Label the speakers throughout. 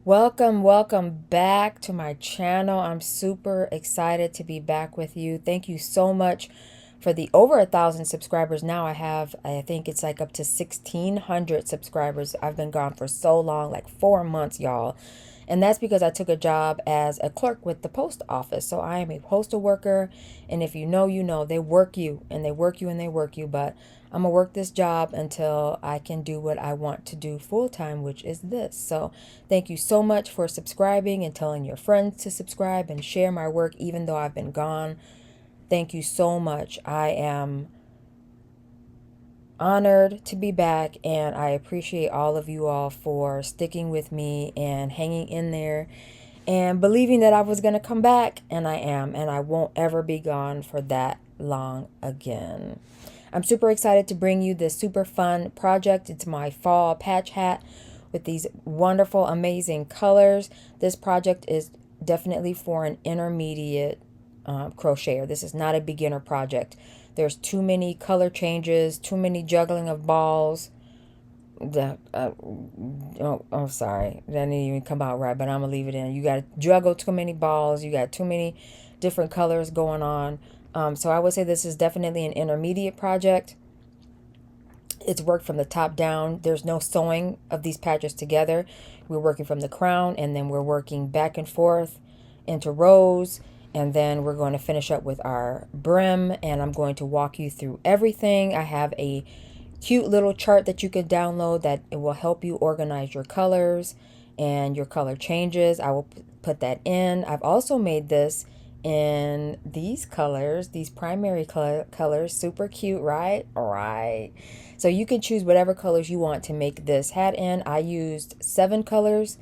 Speaker 1: Welcome back to my channel. I'm super excited to be back with you. Thank you so much for the over 1,000 subscribers. Now I think it's like up to 1,600 subscribers. I've been gone for so long, like 4 months, y'all. And that's because I took a job as a clerk with the post office. So I am a postal worker. And if you know, you know, they work you and they work you and they work you. But I'm going to work this job until I can do what I want to do full time, which is this. So thank you so much for subscribing and telling your friends to subscribe and share my work, even though I've been gone. Thank you so much. I am honored to be back, and I appreciate all of you all for sticking with me and hanging in there and believing that I was going to come back, and I am, and I won't ever be gone for that long again. I'm super excited to bring you this super fun project. It's my fall patch hat with these wonderful, amazing colors. This project is definitely for an intermediate crocheter. This is not a beginner project. There's too many color changes, too many juggling of balls. Sorry, that didn't even come out right, but I'm gonna leave it in. You got to juggle too many balls. You got too many different colors going on. So I would say this is definitely an intermediate project. It's worked from the top down. There's no sewing of these patches together. We're working from the crown, and then we're working back and forth into rows, and then we're going to finish up with our brim, and I'm going to walk you through everything. I have a cute little chart that you can download that it will help you organize your colors and your color changes. I will put that in. I've also made this in these colors, these primary colors. Super cute, right? All right. So you can choose whatever colors you want to make this hat in. I used 7 colors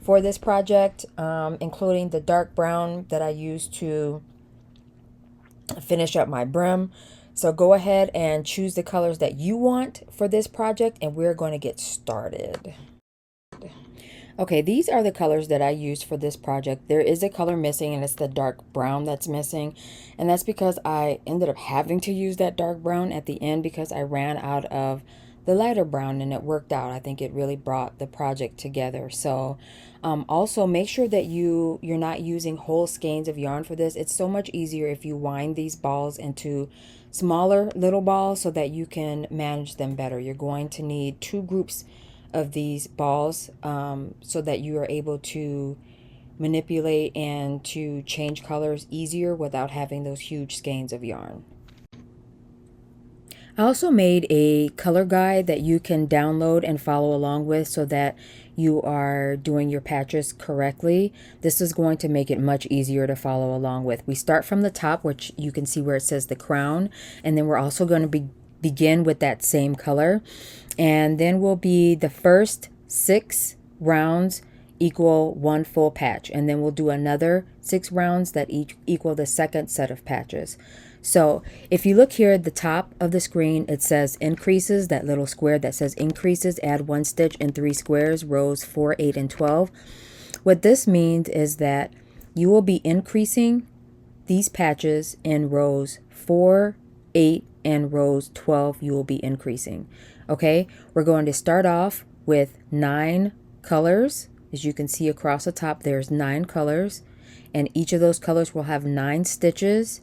Speaker 1: for this project, including the dark brown that I used to finish up my brim. So go ahead and choose the colors that you want for this project, and we're going to get started. Okay, these are the colors that I used for this project. There is a color missing, and it's the dark brown that's missing. And that's because I ended up having to use that dark brown at the end because I ran out of the lighter brown, and it worked out. I think it really brought the project together. So also make sure that you're not using whole skeins of yarn for this. It's so much easier if you wind these balls into smaller little balls so that you can manage them better. You're going to need 2 groups of these balls so that you are able to manipulate and to change colors easier without having those huge skeins of yarn. I also made a color guide that you can download and follow along with so that you are doing your patches correctly. This is going to make it much easier to follow along with. We start from the top, which you can see where it says the crown, and then we're also going to begin with that same color, and then will be the first 6 rounds equal 1 full patch, and then we'll do another 6 rounds that each equal the second set of patches. So if you look here at the top of the screen, it says increases, that little square that says increases, add 1 stitch in 3 squares, rows 4, 8, and 12. What this means is that you will be increasing these patches in rows 4, 8, and rows 12. You will be increasing. Okay, we're going to start off with 9 colors. As you can see across the top, there's 9 colors, and each of those colors will have 9 stitches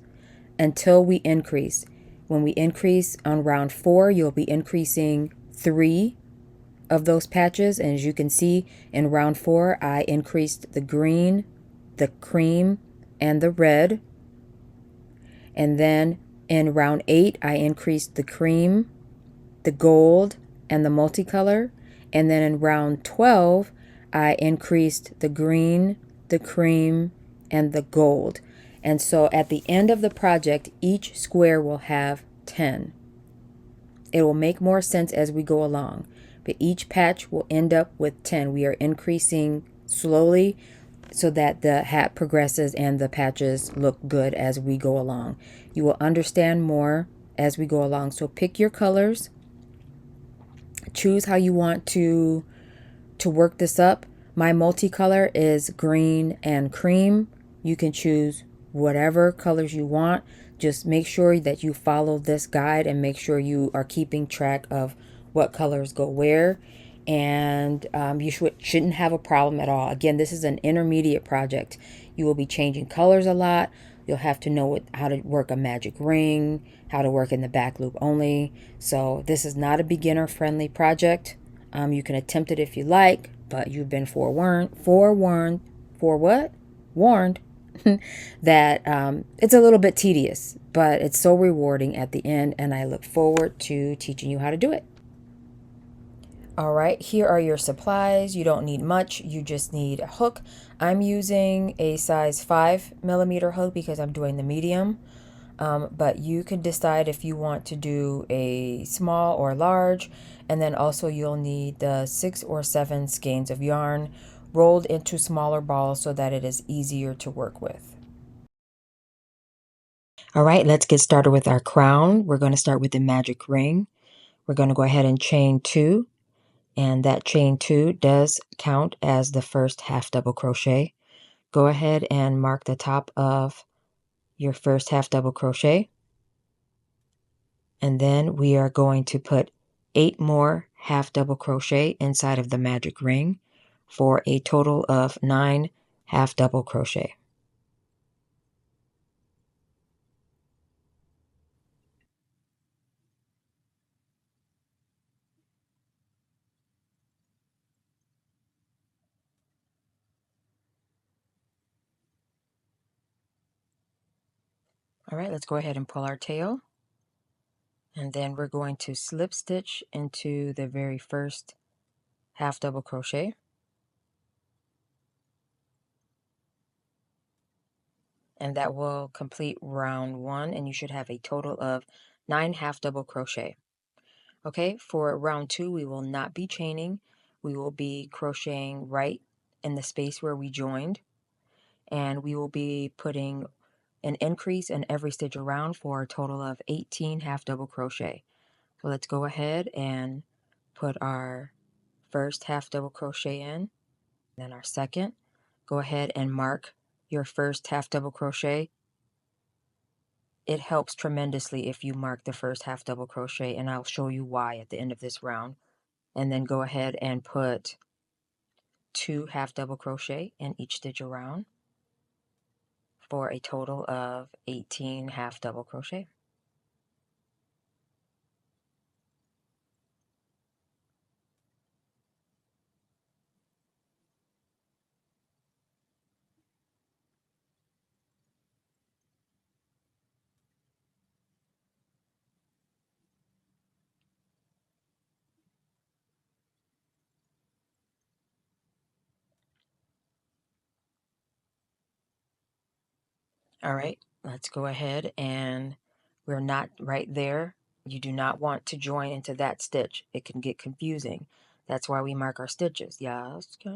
Speaker 1: until we increase. When we increase on round 4, you'll be increasing 3 of those patches. And as you can see in round 4, I increased the green, the cream, and the red. And then in round 8, I increased the cream, the gold, and the multicolor. And then in round 12, I increased the green, the cream, and the gold. And so at the end of the project, each square will have 10. It will make more sense as we go along, but each patch will end up with 10. We are increasing slowly so that the hat progresses and the patches look good as we go along. You will understand more as we go along. So pick your colors, choose how you want to work this up. My multicolor is green and cream. You can choose whatever colors you want. Just make sure that you follow this guide and make sure you are keeping track of what colors go where. and you shouldn't have a problem at all. Again, this is an intermediate project. You will be changing colors a lot. You'll have to know how to work a magic ring, how to work in the back loop only. So this is not a beginner friendly project. You can attempt it if you like, but you've been forewarned, for what? Warned that it's a little bit tedious, but it's so rewarding at the end, and I look forward to teaching you how to do it. All right, here are your supplies. You don't need much. You just need a hook. I'm using a size 5mm hook because I'm doing the medium. But you can decide if you want to do a small or large. And then also you'll need the 6 or 7 skeins of yarn rolled into smaller balls so that it is easier to work with. All right, let's get started with our crown. We're going to start with the magic ring. We're going to go ahead and chain 2. And that chain 2 does count as the first half double crochet. Go ahead and mark the top of your first half double crochet. And then we are going to put 8 more half double crochet inside of the magic ring for a total of 9 half double crochet. All right, let's go ahead and pull our tail. And then we're going to slip stitch into the very first half double crochet. And that will complete round 1, and you should have a total of 9 half double crochet. Okay, for round 2, we will not be chaining. We will be crocheting right in the space where we joined, and we will be putting an increase in every stitch around for a total of 18 half double crochet. So let's go ahead and put our first half double crochet in, then our second. Go ahead and mark your first half double crochet. It helps tremendously if you mark the first half double crochet, and I'll show you why at the end of this round. And then go ahead and put 2 half double crochet in each stitch around for a total of 18 half double crochet. All right, let's go ahead, and we're not right there. You do not want to join into that stitch. It can get confusing. That's why we mark our stitches. Yes, yes.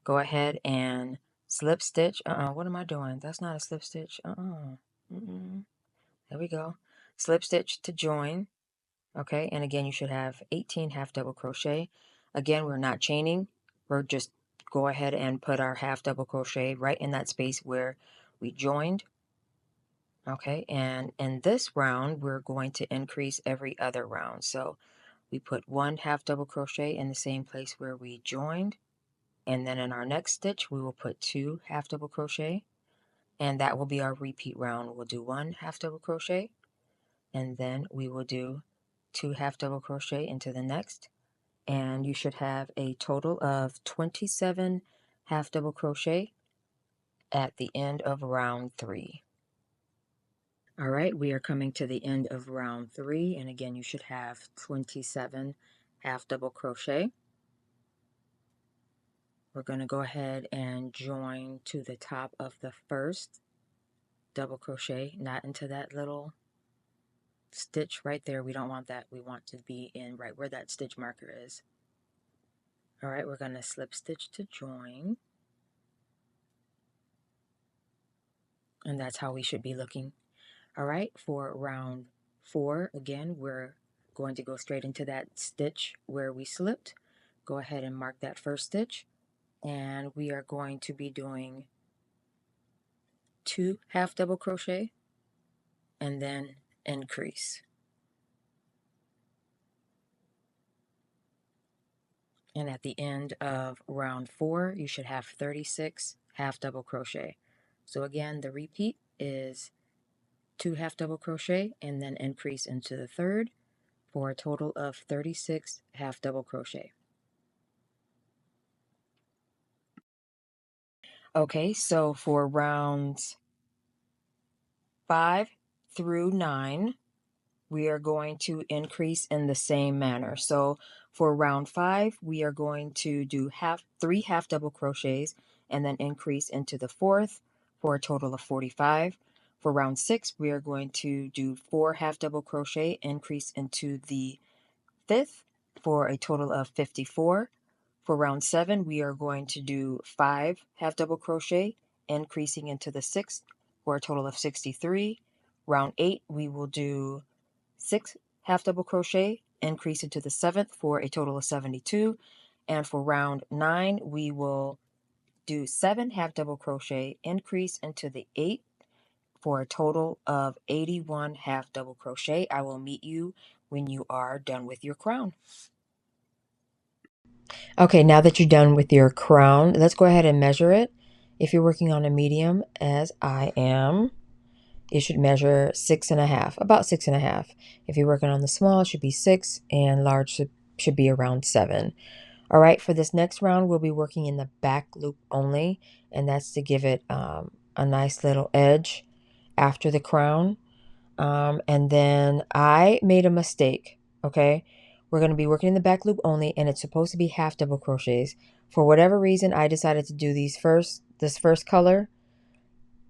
Speaker 1: Go ahead and slip stitch. What am I doing? That's not a slip stitch. There we go. Slip stitch to join. Okay, and again, you should have 18 half double crochet. Again, we're not chaining. We're just go ahead and put our half double crochet right in that space where we joined. Okay, and in this round, we're going to increase every other round. So we put 1 half double crochet in the same place where we joined. And then in our next stitch, we will put 2 half double crochet. And that will be our repeat round. We'll do 1 half double crochet. And then we will do 2 half double crochet into the next. And you should have a total of 27 half double crochet at the end of round 3. All right, we are coming to the end of round 3, and again, you should have 27 half double crochet. We're going to go ahead and join to the top of the first double crochet, not into that little stitch right there. We don't want that. We want to be in right where that stitch marker is. All right, we're going to slip stitch to join. And that's how we should be looking. All right, for round 4, again, we're going to go straight into that stitch where we slipped. Go ahead and mark that first stitch. And we are going to be doing 2 half double crochet and then increase. And at the end of round 4, you should have 36 half double crochet. So again, the repeat is 2 half double crochet and then increase into the third for a total of 36 half double crochet. Okay, so for rounds 5 through 9, we are going to increase in the same manner. So for round 5, we are going to do 3 half double crochets and then increase into the fourth for a total of 45. For round 6, we are going to do 4 half double crochet, increase into the fifth for a total of 54. For round 7, we are going to do 5 half double crochet, increasing into the sixth for a total of 63. Round 8, we will do 6 half double crochet, increase into the seventh for a total of 72. And for round 9, we will do 7 half double crochet, increase into the eighth for a total of 81 half double crochet. I will meet you when you are done with your crown. Okay, now that you're done with your crown, let's go ahead and measure it. If you're working on a medium, as I am, it should measure 6.5, about 6.5. If you're working on the small, it should be 6, and large should be around 7. All right, for this next round, we'll be working in the back loop only, and that's to give it a nice little edge after the crown. And then I made a mistake, okay? We're going to be working in the back loop only, and it's supposed to be half double crochets. For whatever reason, I decided to do this first color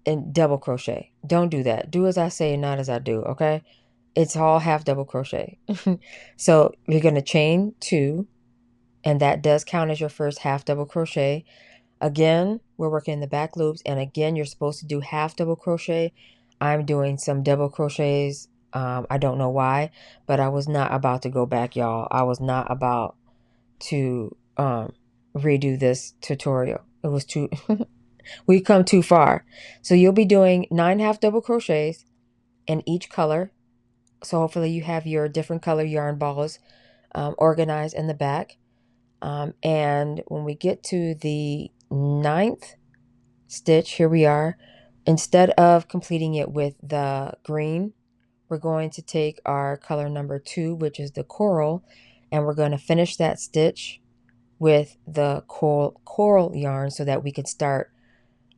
Speaker 1: in double crochet. Don't do that. Do as I say and not as I do, okay? It's all half double crochet. So you're going to chain 2, and that does count as your first half double crochet. Again, we're working in the back loops, and again, you're supposed to do half double crochet. I'm doing some double crochets. I don't know why, but I was not about to go back, y'all. I was not about to redo this tutorial. It was too, we've come too far. So you'll be doing 9 half double crochets in each color. So hopefully you have your different color yarn balls organized in the back. And when we get to the 9th stitch, here we are. Instead of completing it with the green, we're going to take our color number 2, which is the coral, and we're going to finish that stitch with the coral yarn so that we can start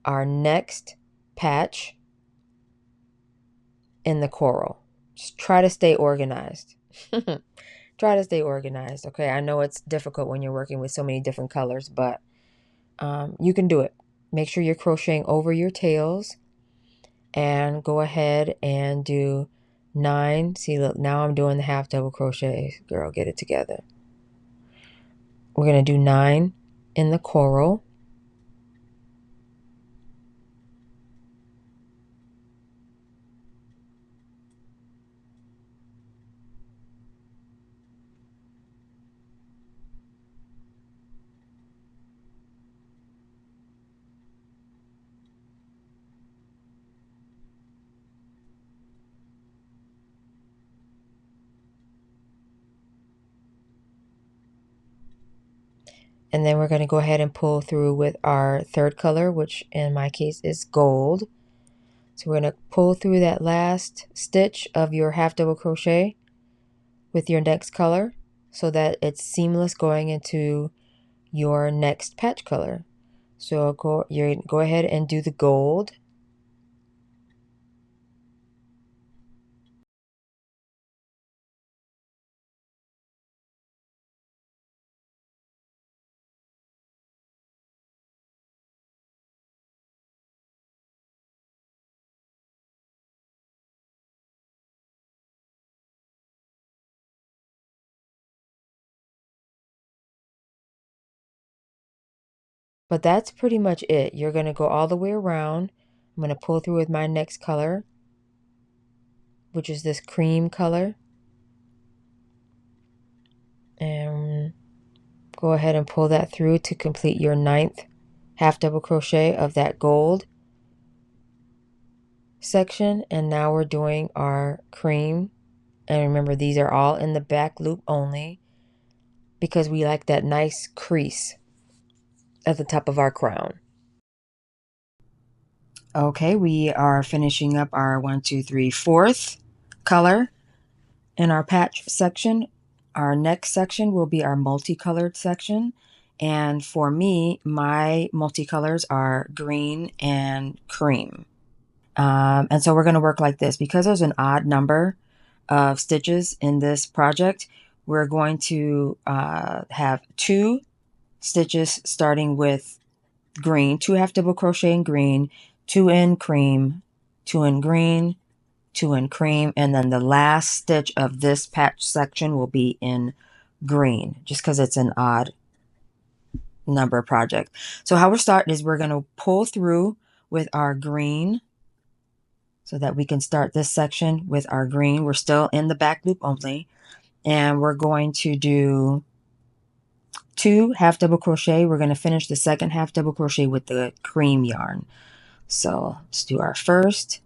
Speaker 1: our next patch in the coral. Just try to stay organized. Try to stay organized, okay? I know it's difficult when you're working with so many different colors, but you can do it. Make sure you're crocheting over your tails, and go ahead and do 9. See, look, now I'm doing the half double crochet. Girl, get it together. We're going to do 9 in the coral. And then we're going to go ahead and pull through with our third color, which in my case is gold. So we're going to pull through that last stitch of your half double crochet with your next color so that it's seamless going into your next patch color. So go ahead and do the gold. But that's pretty much it. You're going to go all the way around. I'm going to pull through with my next color, which is this cream color. And go ahead and pull that through to complete your 9th half double crochet of that gold section. And now we're doing our cream. And remember, these are all in the back loop only. because we like that nice crease at the top of our crown. Okay, we are finishing up our 1, 2, 3, fourth color in our patch section. Our next section will be our multicolored section. And for me, my multicolors are green and cream. And so we're going to work like this. Because there's an odd number of stitches in this project, we're going to have 2 stitches starting with green, 2 half double crochet in green, 2 in cream, 2 in green, 2 in cream, and then the last stitch of this patch section will be in green, just because it's an odd number project. So how we're starting is we're going to pull through with our green so that we can start this section with our green. We're still in the back loop only, and we're going to do 2 half double crochet. We're going to finish the second half double crochet with the cream yarn. So let's do our first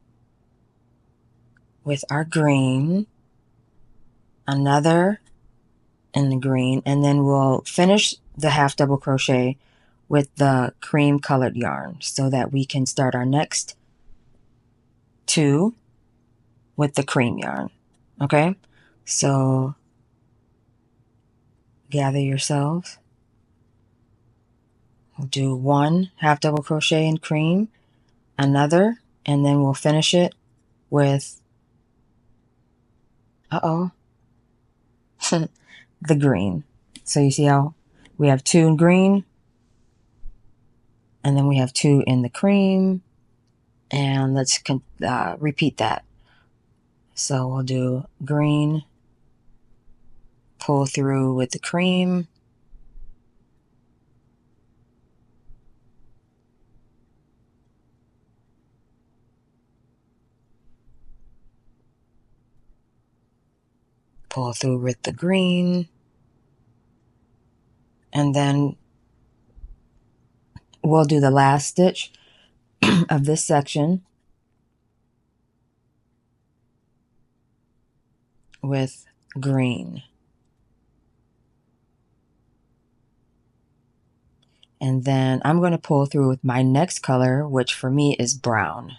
Speaker 1: with our green, another in the green, and then we'll finish the half double crochet with the cream colored yarn so that we can start our next 2 with the cream yarn. Okay, so gather yourselves. We'll do 1 half double crochet in cream, another, and then we'll finish it with the green. So you see how we have 2 in green, and then we have 2 in the cream, and let's repeat that. So we'll do green, pull through with the cream, pull through with the green, and then we'll do the last stitch of this section with green. And then I'm going to pull through with my next color, which for me is brown.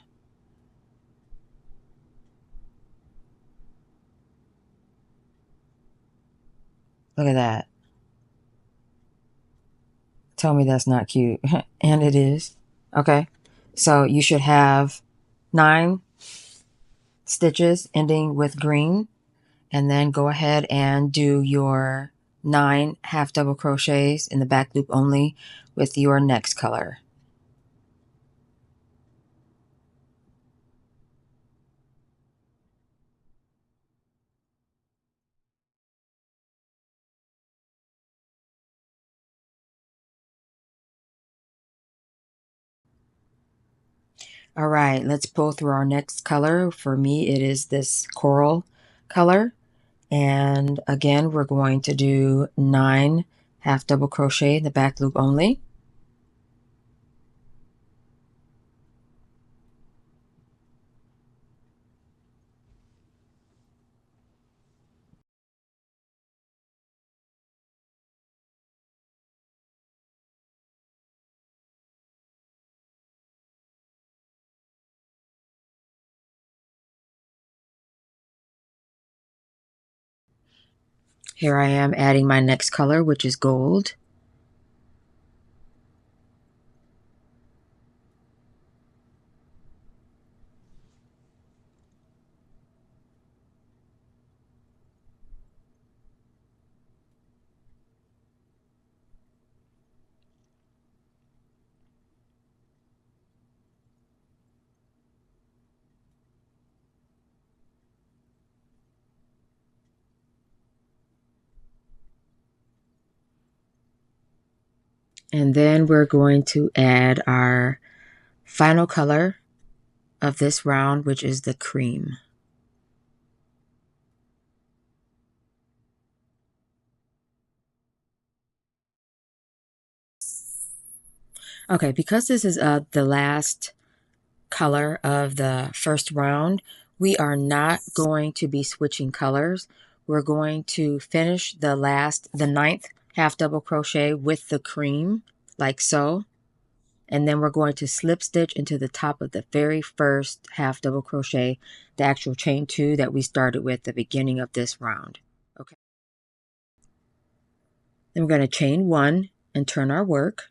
Speaker 1: Look at that. Tell me that's not cute. And it is. Okay. So you should have 9 stitches ending with green. And then go ahead and do your 9 half double crochets in the back loop only with your next color. All right, let's pull through our next color. For me, it is this coral color. And again, we're going to do 9 half double crochet in the back loop only. Here I am adding my next color, which is gold. And then we're going to add our final color of this round, which is the cream. Okay, because this is the last color of the first round, we are not going to be switching colors. We're going to finish the 9th half double crochet with the cream, like so. And then we're going to slip stitch into the top of the very first half double crochet, the actual chain 2 that we started with at the beginning of this round. Okay. Then we're going to chain 1 and turn our work.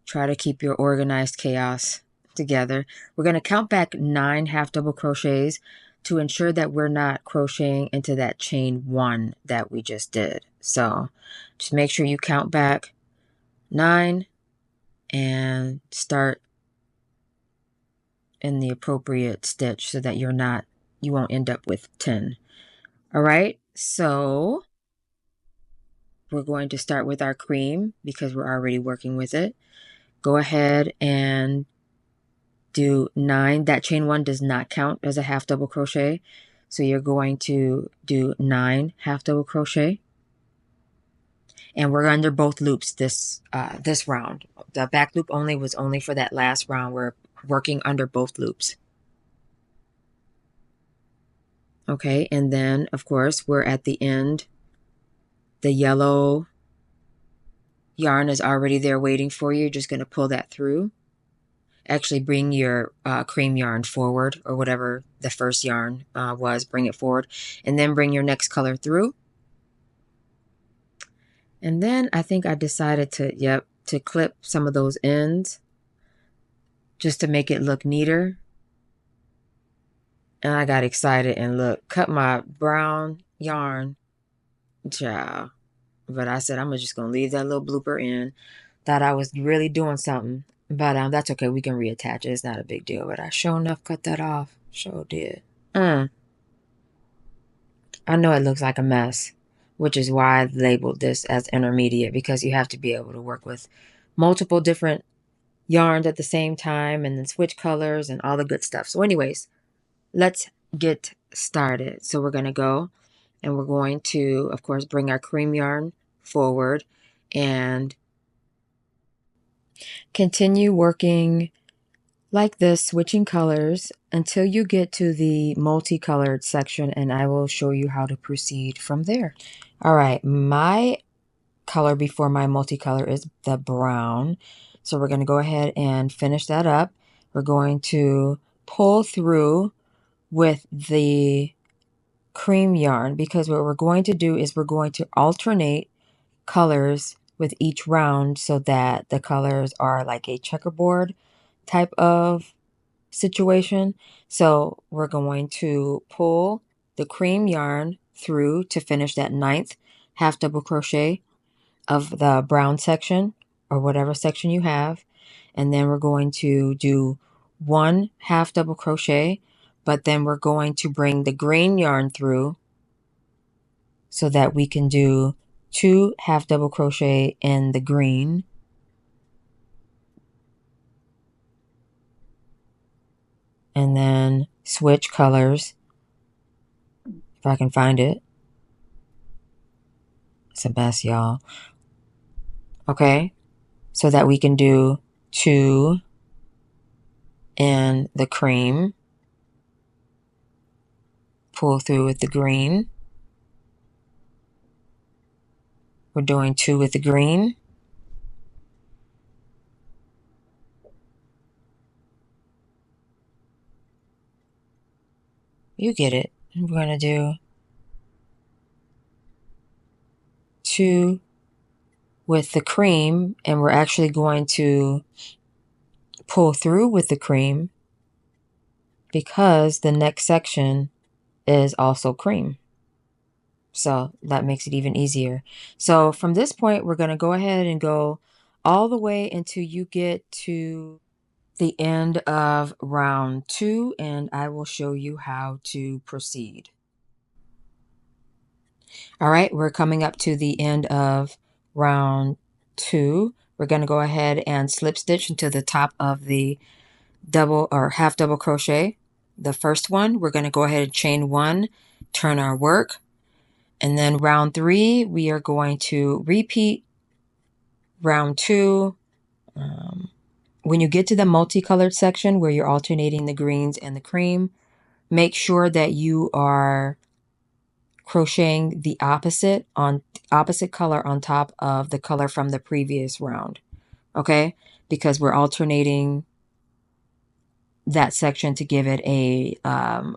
Speaker 1: Try to keep your organized chaos together. We're going to count back 9 half double crochets to ensure that we're not crocheting into that chain 1 that we just did. So just make sure you count back 9 and start in the appropriate stitch so that you won't end up with 10. All right, so we're going to start with our cream because we're already working with it. Go ahead and do 9. That chain 1 does not count as a half double crochet, so you're going to do 9 half double crochet, and we're under both loops this round. The back loop was only for that last round. We're working under both loops. Okay, and then of course we're at the end. The yellow yarn is already there waiting for you. You're just going to pull that through. Actually bring your cream yarn forward, or whatever the first yarn was, bring it forward, and then bring your next color through. And then I think I decided to clip some of those ends just to make it look neater. And I got excited and cut my brown yarn, child. But I said, I'm just going to leave that little blooper in. Thought I was really doing something. But that's okay. We can reattach it. It's not a big deal. But I sure enough cut that off. Sure did. I know it looks like a mess, which is why I labeled this as intermediate, because you have to be able to work with multiple different yarns at the same time and then switch colors and all the good stuff. So anyways, let's get started. So we're going to go and we're going to, of course, bring our cream yarn forward and continue working like this, switching colors until you get to the multicolored section, and I will show you how to proceed from there. All right, my color before my multicolor is the brown. So we're going to go ahead and finish that up. We're going to pull through with the cream yarn, because what we're going to do is we're going to alternate colors with each round so that the colors are like a checkerboard type of situation. So we're going to pull the cream yarn through to finish that 9th half double crochet of the brown section, or whatever section you have. And then we're going to do 1 half double crochet, but then we're going to bring the green yarn through so that we can do 2 half double crochet in the green. And then switch colors if I can find it. It's a mess, y'all. Okay, so that we can do 2 in the cream, pull through with the green. We're doing 2 with the green. You get it. We're going to do 2 with the cream, and we're actually going to pull through with the cream because the next section is also cream. So that makes it even easier. So from this point, we're going to go ahead and go all the way until you get to the end of round 2, and I will show you how to proceed. All right, we're coming up to the end of round 2. We're going to go ahead and slip stitch into the top of the double or half double crochet. The first one, we're going to go ahead and chain 1, turn our work, and then round 3, we are going to repeat round 2. When you get to the multicolored section where you're alternating the greens and the cream, make sure that you are crocheting the opposite color on top of the color from the previous round. Okay, because we're alternating that section to give it a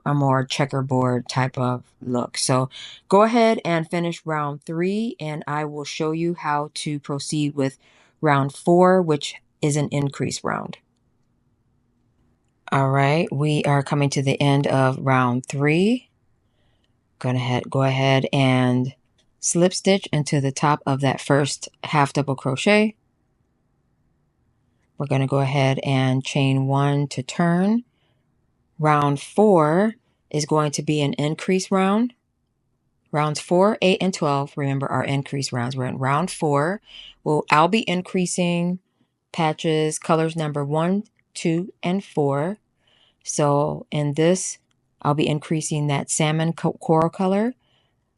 Speaker 1: more checkerboard type of look. So go ahead and finish round 3, and I will show you how to proceed with round 4, which is an increase round. All right, we are coming to the end of round 3. Go ahead and slip stitch into the top of that first half double crochet. We're going to go ahead and chain 1 to turn. Round 4 is going to be an increase round. Rounds 4, 8, and 12, remember, are increase rounds. We're in round 4. I'll be increasing patches, colors number 1, 2, and 4. So in this, I'll be increasing that salmon coral color.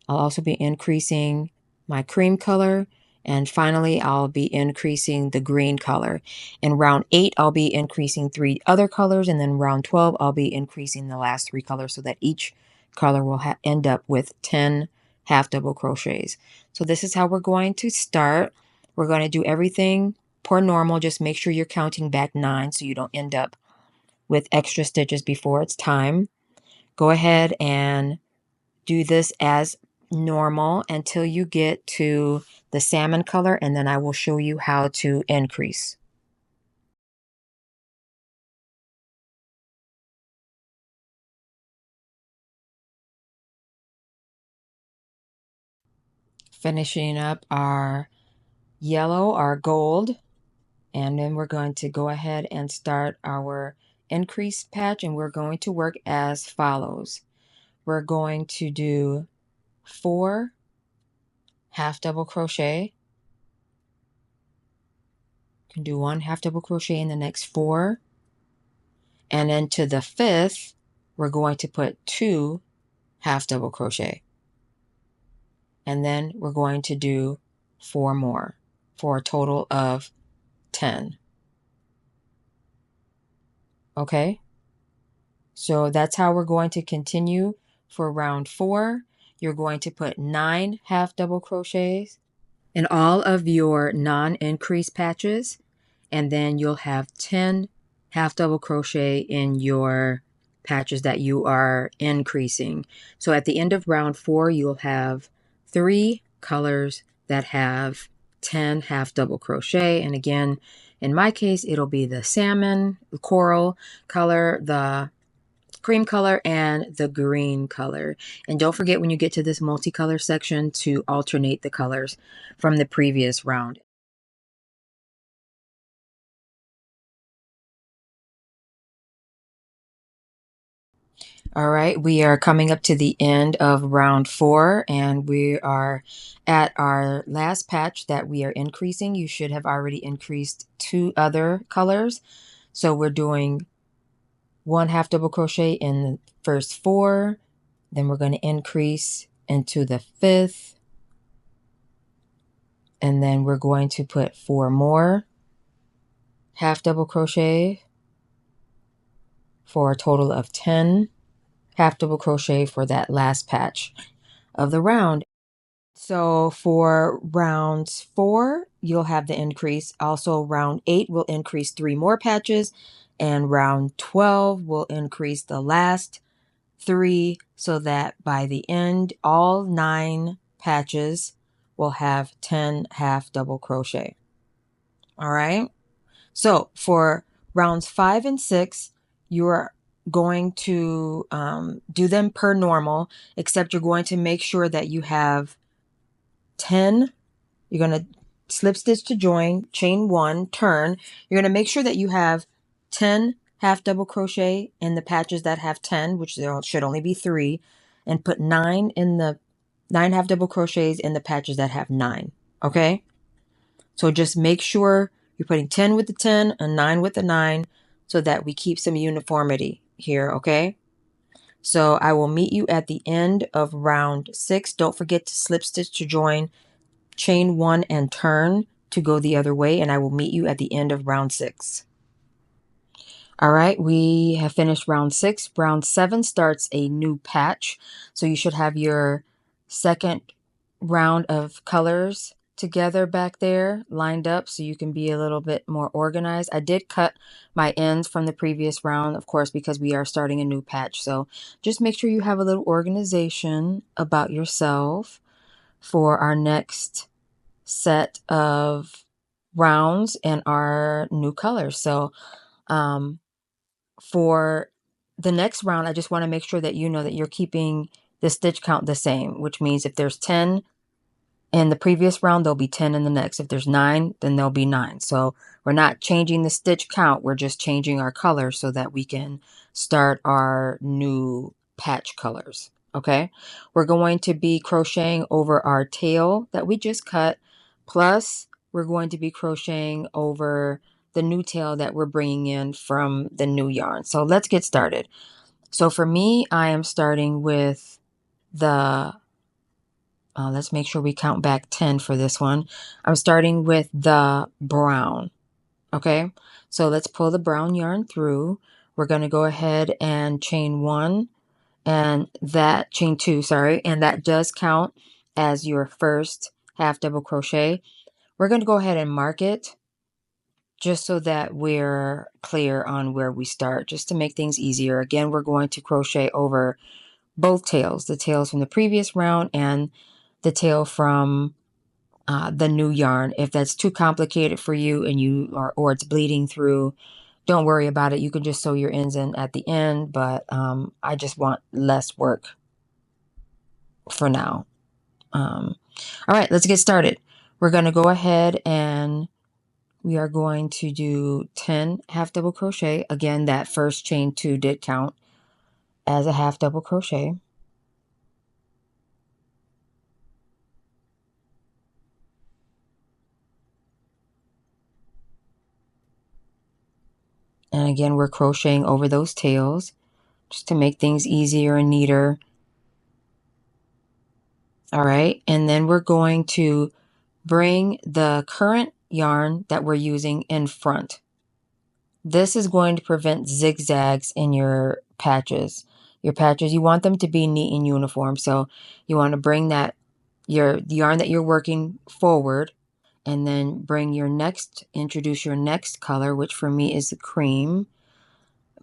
Speaker 1: I'll also be increasing my cream color. And finally, I'll be increasing the green color. In round 8, I'll be increasing 3 other colors. And then round 12, I'll be increasing the last 3 colors so that each color will end up with 10 half double crochets. So this is how we're going to start. We're going to do everything per normal. Just make sure you're counting back 9 so you don't end up with extra stitches before it's time. Go ahead and do this as normal until you get to the salmon color, and then I will show you how to increase. Finishing up our yellow, our gold, and then we're going to go ahead and start our increase patch, and we're going to work as follows. We're going to do 4 half double crochet. You can do 1 half double crochet in the next 4, and then to the 5th we're going to put 2 half double crochet, and then we're going to do 4 more for a total of 10. Okay, so that's how we're going to continue for round 4. You're going to put 9 half double crochets in all of your non-increase patches, and then you'll have 10 half double crochet in your patches that you are increasing. So at the end of round 4, you'll have 3 colors that have 10 half double crochet. And again, in my case, it'll be the salmon, the coral color, the cream color, and the green color. And don't forget, when you get to this multicolor section, to alternate the colors from the previous round. All right, we are coming up to the end of round 4, and we are at our last patch that we are increasing. You should have already increased 2 other colors. So we're doing 1 half double crochet in the first 4, then we're going to increase into the 5th, and then we're going to put 4 more half double crochet for a total of 10 half double crochet for that last patch of the round. So for rounds 4, you'll have the increase. Also, round 8 will increase 3 more patches, and round 12 will increase the last 3, so that by the end, all 9 patches will have 10 half double crochet. All right. So for rounds 5 and 6, you're going to do them per normal, except you're going to make sure that you have 10. You're going to slip stitch to join, chain 1, turn. You're going to make sure that you have 10 half double crochet in the patches that have 10, which there should only be 3, and put 9 half double crochets in the patches that have 9. Okay? So just make sure you're putting 10 with the 10 and 9 with the 9 so that we keep some uniformity here, okay? So I will meet you at the end of round 6. Don't forget to slip stitch to join, chain 1, and turn to go the other way, and I will meet you at the end of round 6. All right, we have finished round 6. Round 7 starts a new patch. So you should have your second round of colors together back there, lined up, so you can be a little bit more organized. I did cut my ends from the previous round, of course, because we are starting a new patch. So just make sure you have a little organization about yourself for our next set of rounds and our new colors. So for the next round, I just want to make sure that you know that you're keeping the stitch count the same, which means if there's 10 in the previous round, there'll be 10 in the next. If there's 9, then there'll be 9. So we're not changing the stitch count. We're just changing our color so that we can start our new patch colors. Okay. We're going to be crocheting over our tail that we just cut. Plus, we're going to be crocheting over the new tail that we're bringing in from the new yarn. So let's get started. So for me, I am starting with the let's make sure we count back 10 for this one. I'm starting with the brown. Okay, so let's pull the brown yarn through. We're going to go ahead and chain 1 and that chain 2, sorry, and that does count as your first half double crochet. We're going to go ahead and mark it just so that we're clear on where we start, just to make things easier. Again, we're going to crochet over both tails, the tails from the previous round and the tail from the new yarn. If that's too complicated for you and you are, or it's bleeding through, don't worry about it. You can just sew your ends in at the end, but I just want less work for now. All right, let's get started. We're going to go ahead and we are going to do 10 half double crochet. Again, that first chain 2 did count as a half double crochet. And again, we're crocheting over those tails just to make things easier and neater. All right, and then we're going to bring the current yarn that we're using in front. This is going to prevent zigzags in your patches. Your patches, you want them to be neat and uniform. So you want to bring that, the yarn that you're working forward, and then bring your next, introduce your next color, which for me is the cream.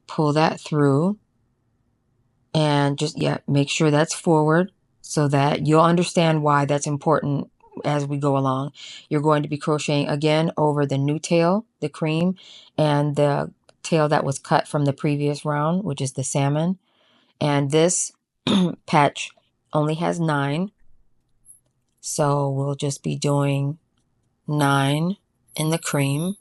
Speaker 1: Pull that through and just, yeah, make sure that's forward so that you'll understand why that's important as we go along. You're going to be crocheting again over the new tail, the cream, and the tail that was cut from the previous round, which is the salmon. And this patch only has 9, so we'll just be doing 9 in the cream.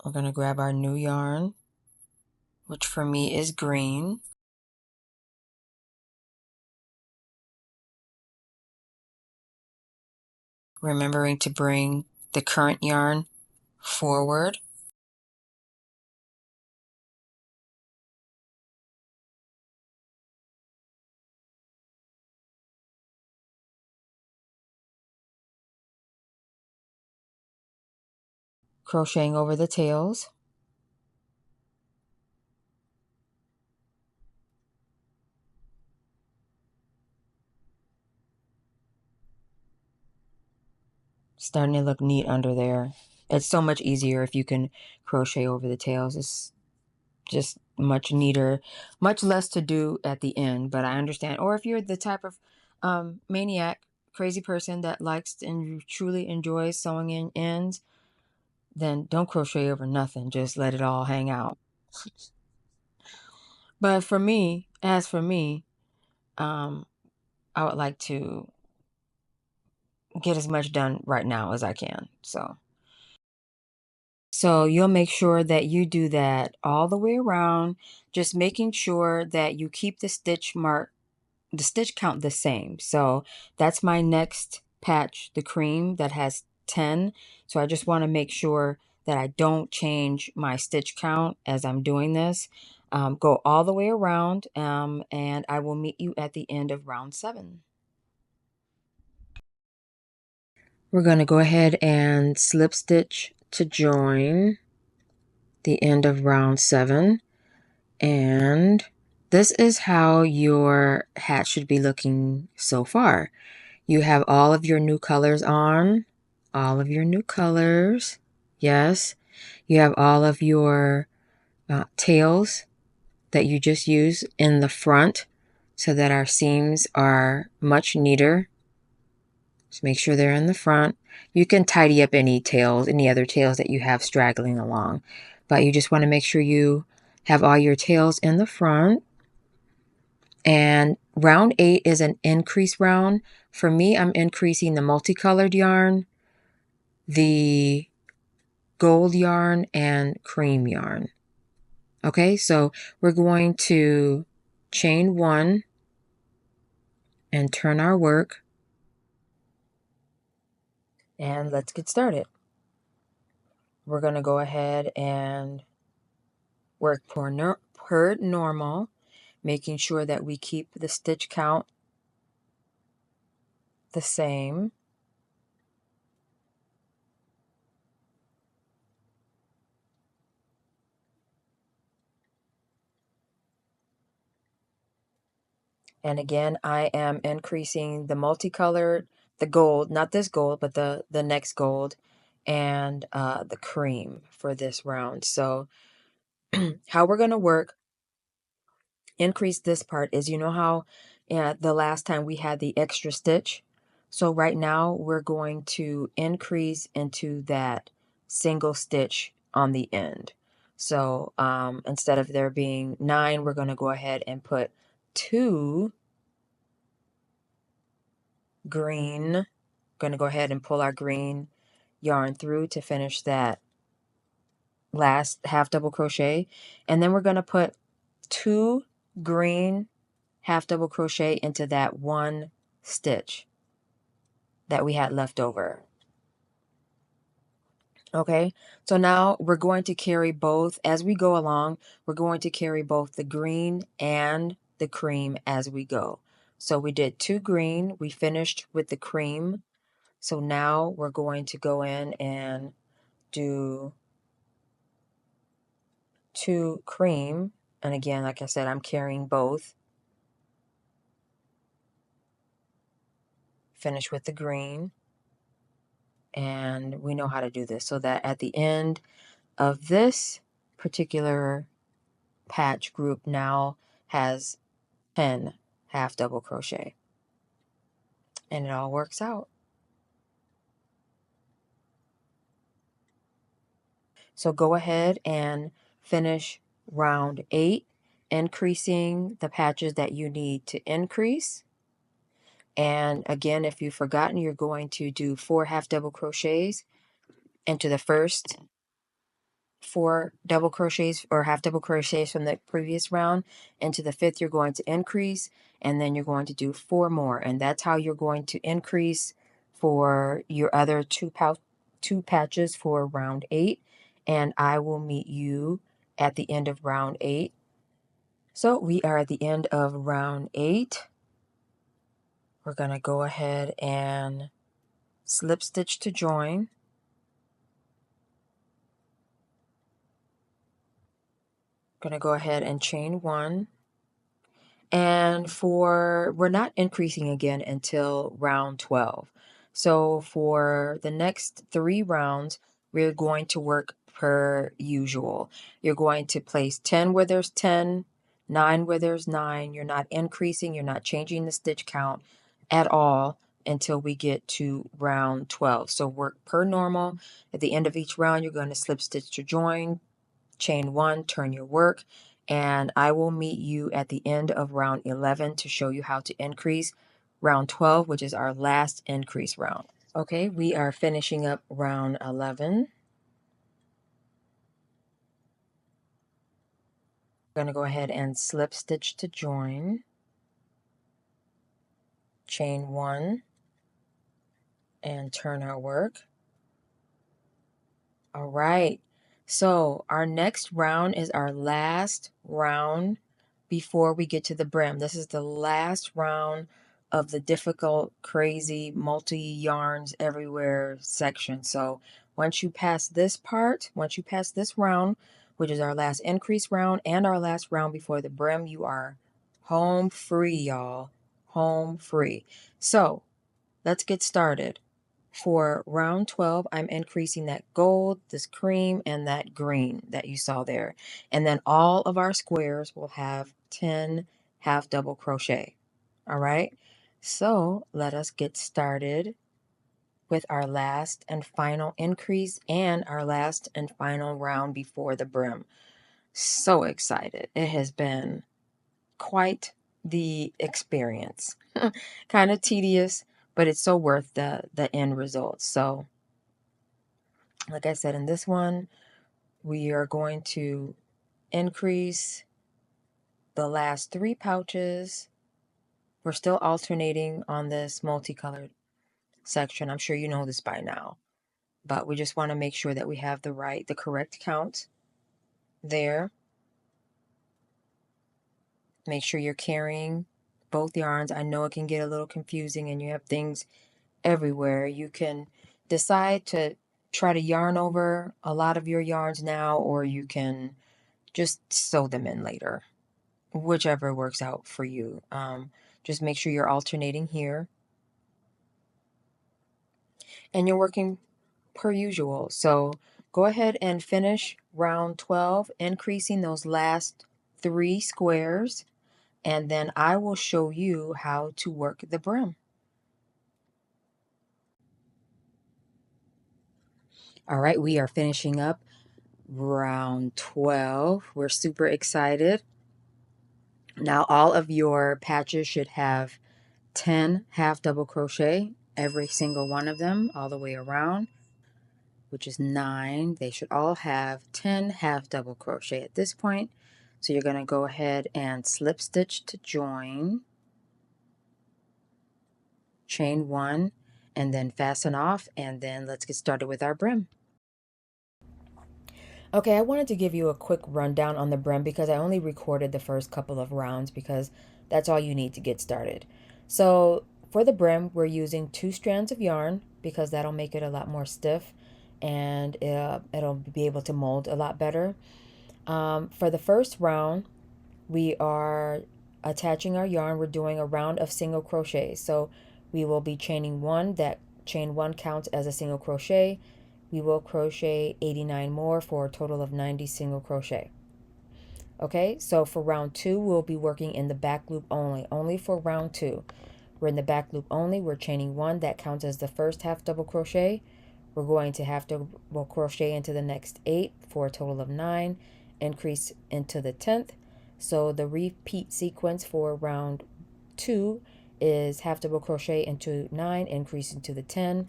Speaker 1: We're going to grab our new yarn, which for me is green. Remembering to bring the current yarn forward. Crocheting over the tails. Starting to look neat under there. It's so much easier if you can crochet over the tails. It's just much neater, much less to do at the end, but I understand. Or if you're the type of maniac, crazy person that likes and truly enjoys sewing in ends, then don't crochet over nothing. Just let it all hang out. But for me, as for me, I would like to get as much done right now as I can. So you'll make sure that you do that all the way around, just making sure that you keep the stitch mark, the stitch count the same. So that's my next patch, the cream that has 10. So I just want to make sure that I don't change my stitch count as I'm doing this. Go all the way around, and I will meet you at the end of round 7. We're going to go ahead and slip stitch to join the end of round 7. And this is how your hat should be looking so far. You have all of your new colors on, all of your new colors. Yes. You have all of your tails that you just used in the front so that our seams are much neater. Just make sure they're in the front. You can tidy up any tails, any other tails that you have straggling along, but you just want to make sure you have all your tails in the front. And round 8 is an increase round. For me, I'm increasing the multicolored yarn, the gold yarn, and cream yarn. Okay, so we're going to chain 1 and turn our work. And let's get started. We're going to go ahead and work per normal, making sure that we keep the stitch count the same. And again, I am increasing the multicolored, the gold, not this gold, but the next gold, and the cream for this round. So how we're going to work, increase this part is, you know how the last time we had the extra stitch? So right now we're going to increase into that single stitch on the end. So instead of there being 9, we're going to go ahead and put 2 green. Going to go ahead and pull our green yarn through to finish that last half double crochet, and then we're going to put 2 green half double crochet into that one stitch that we had left over. Okay, so now we're going to carry both as we go along. We're going to carry both the green and the cream as we go. So we did 2 green, we finished with the cream. So now we're going to go in and do 2 cream. And again, like I said, I'm carrying both. Finish with the green. And we know how to do this so that at the end of this particular patch group now has 10 half double crochet. And it all works out. So go ahead and finish round 8, increasing the patches that you need to increase. And again, if you've forgotten, you're going to do 4 half double crochets into the first 4 double crochets or half double crochets from the previous round. Into the 5th, you're going to increase, and then you're going to do 4 more. And that's how you're going to increase for your other 2 patches for round 8. And I will meet you at the end of round 8. So we are at the end of round 8. We're going to go ahead and slip stitch to join. Going to go ahead and chain 1. And we're not increasing again until round 12. So for the next 3 rounds, we're going to work per usual. You're going to place 10 where there's 10, 9 where there's 9. You're not increasing, you're not changing the stitch count at all until we get to round 12. So work per normal. At the end of each round, you're going to slip stitch to join, chain 1, turn your work, and I will meet you at the end of round 11 to show you how to increase round 12, which is our last increase round. Okay, we are finishing up round 11. I'm going to go ahead and slip stitch to join, chain 1, and turn our work. All right, so our next round is our last round before we get to the brim. This is the last round of the difficult, crazy, multi yarns everywhere section. So once you pass this part, once you pass this round, which is our last increase round and our last round before the brim, you are home free, y'all. Home free. So let's get started. For round 12, I'm increasing that gold, this cream, and that green that you saw there. And then all of our squares will have 10 half double crochet. All right. So let us get started with our last and final increase and our last and final round before the brim. So excited. It has been quite the experience. Kind of tedious, but it's so worth the end result. So like I said, in this one, we are going to increase the last 3 pouches. We're still alternating on this multicolored section. I'm sure you know this by now, but we just want to make sure that we have the correct count there. Make sure you're carrying both yarns. I know it can get a little confusing and you have things everywhere. You can decide to try to yarn over a lot of your yarns now, or you can just sew them in later, whichever works out for you. Just make sure you're alternating here and you're working per usual. So go ahead and finish round 12, increasing those last 3 squares, and then I will show you how to work the brim. All right, we are finishing up round 12. We're super excited. Now all of your patches should have 10 half double crochet, every single one of them all the way around, which is 9. They should all have 10 half double crochet at this point. So you're going to go ahead and slip stitch to join, chain 1, and then fasten off, and then let's get started with our brim. Okay, I wanted to give you a quick rundown on the brim because I only recorded the first couple of rounds because that's all you need to get started. So for the brim, we're using 2 strands of yarn because that'll make it a lot more stiff and it'll be able to mold a lot better. For the first round, we are attaching our yarn. We're doing a round of single crochets. So we will be chaining 1. That chain 1 counts as a single crochet. We will crochet 89 more for a total of 90 single crochet. Okay, so for round 2, we'll be working in the back loop only for round 2. We're in the back loop only. We're chaining 1. That counts as the first half double crochet. We're going to half double crochet into the next 8 for a total of 9, increase into the 10th. So the repeat sequence for round 2 is half double crochet into 9, increase into the 10,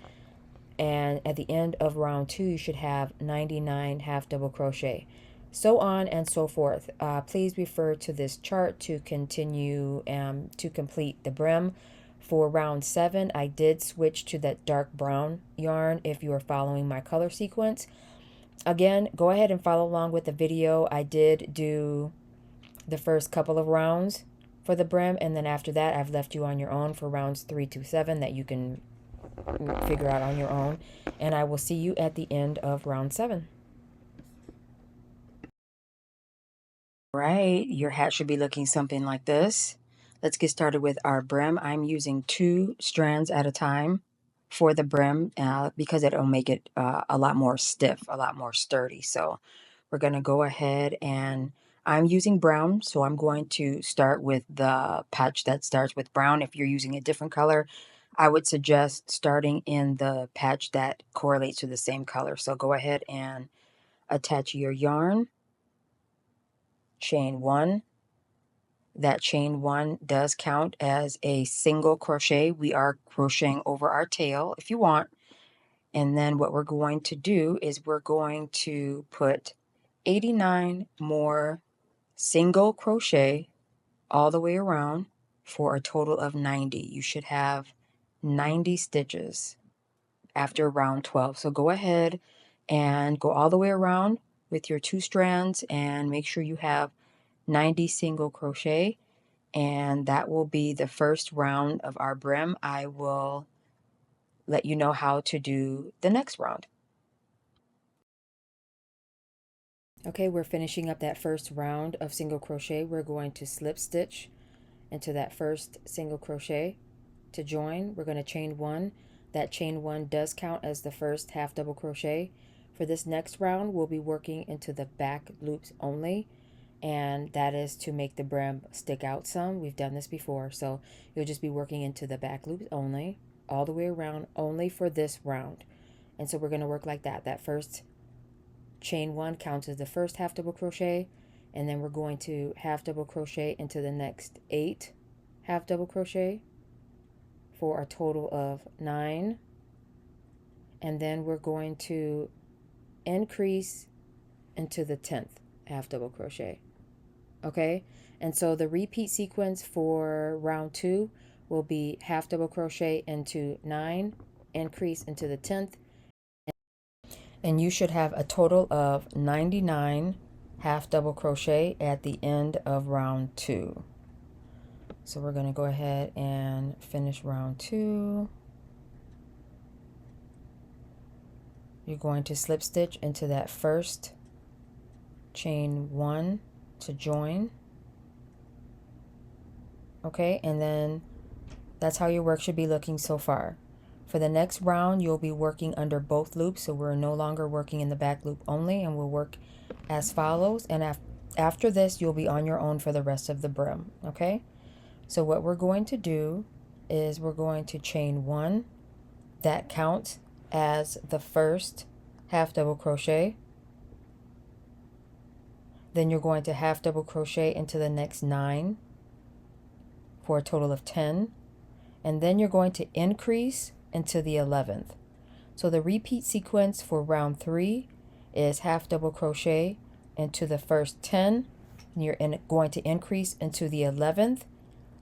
Speaker 1: and at the end of round 2 you should have 99 half double crochet, so on and so forth. Please refer to this chart to continue to complete the brim. For round 7, I did switch to that dark brown yarn if you are following my color sequence. Again, go ahead and follow along with the video. I did do the first couple of rounds for the brim, and then after that I've left you on your own for rounds 3 to 7 that you can figure out on your own, and I will see you at the end of round 7. Right, your hat should be looking something like this. Let's get started with our brim. I'm using 2 strands at a time for the brim because it'll make it a lot more stiff, a lot more sturdy. So we're going to go ahead, and I'm using brown, so I'm going to start with the patch that starts with brown. If you're using a different color, I would suggest starting in the patch that correlates to the same color. So go ahead and attach your yarn, chain 1. That chain 1 does count as a single crochet. We are crocheting over our tail if you want. And then what we're going to do is we're going to put 89 more single crochet all the way around for a total of 90. You should have 90 stitches after round 12. So go ahead and go all the way around with your 2 strands and make sure you have 90 single crochet. And that will be the first round of our brim. I will let you know how to do the next round. Okay, we're finishing up that first round of single crochet. We're going to slip stitch into that first single crochet. To join, we're going to chain one. That chain one does count as the first half double crochet. For this next round, we'll be working into the back loops only, and that is to make the brim stick out some. We've done this before, so you'll just be working into the back loops only, all the way around, only for this round. And so we're going to work like that. That first chain one counts as the first half double crochet, and then we're going to half double crochet into the next 8 half double crochet for a total of 9, and then we're going to increase into the 10th half double crochet. Okay, and so the repeat sequence for round 2 will be half double crochet into 9, increase into the 10th, and you should have a total of 99 half double crochet at the end of round 2. So we're going to go ahead and finish round 2. You're going to slip stitch into that first chain 1 to join. Okay, and then that's how your work should be looking so far. For the next round, you'll be working under both loops, so we're no longer working in the back loop only, and we'll work as follows. And after this, you'll be on your own for the rest of the brim. Okay, so what we're going to do is we're going to chain 1. That counts as the first half double crochet. Then you're going to half double crochet into the next 9 for a total of 10, and then you're going to increase into the 11th. So the repeat sequence for round 3 is half double crochet into the first 10, and you're going to increase into the 11th,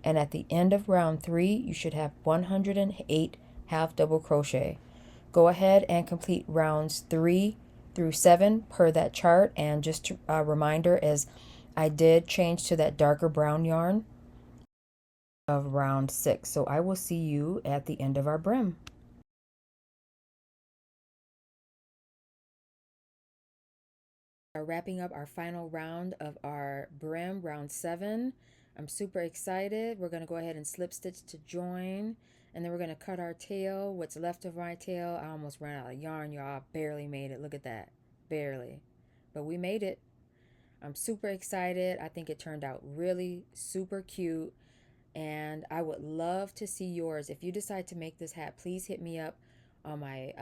Speaker 1: and at the end of round 3 you should have 108 half double crochet. Go ahead and complete rounds 3 through 7 per that chart, and just a reminder is I did change to that darker brown yarn of round 6. So I will see you at the end of our brim. Are wrapping up our final round of our brim, round 7. I'm super excited. We're going to go ahead and slip stitch to join, and then we're going to cut our tail, what's left of my tail. I almost ran out of yarn, y'all. Barely made it. Look at that. Barely. But we made it. I'm super excited. I think it turned out really super cute, and I would love to see yours. If you decide to make this hat, please hit me up on my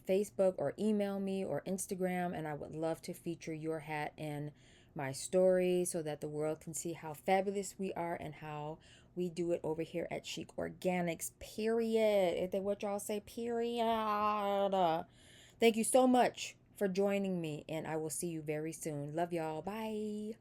Speaker 1: Facebook, or email me, or Instagram, and I would love to feature your hat in my story so that the world can see how fabulous we are and how we do it over here at Sheek Organics, period. Is that what y'all say? Period. Thank you so much for joining me, and I will see you very soon. Love y'all. Bye.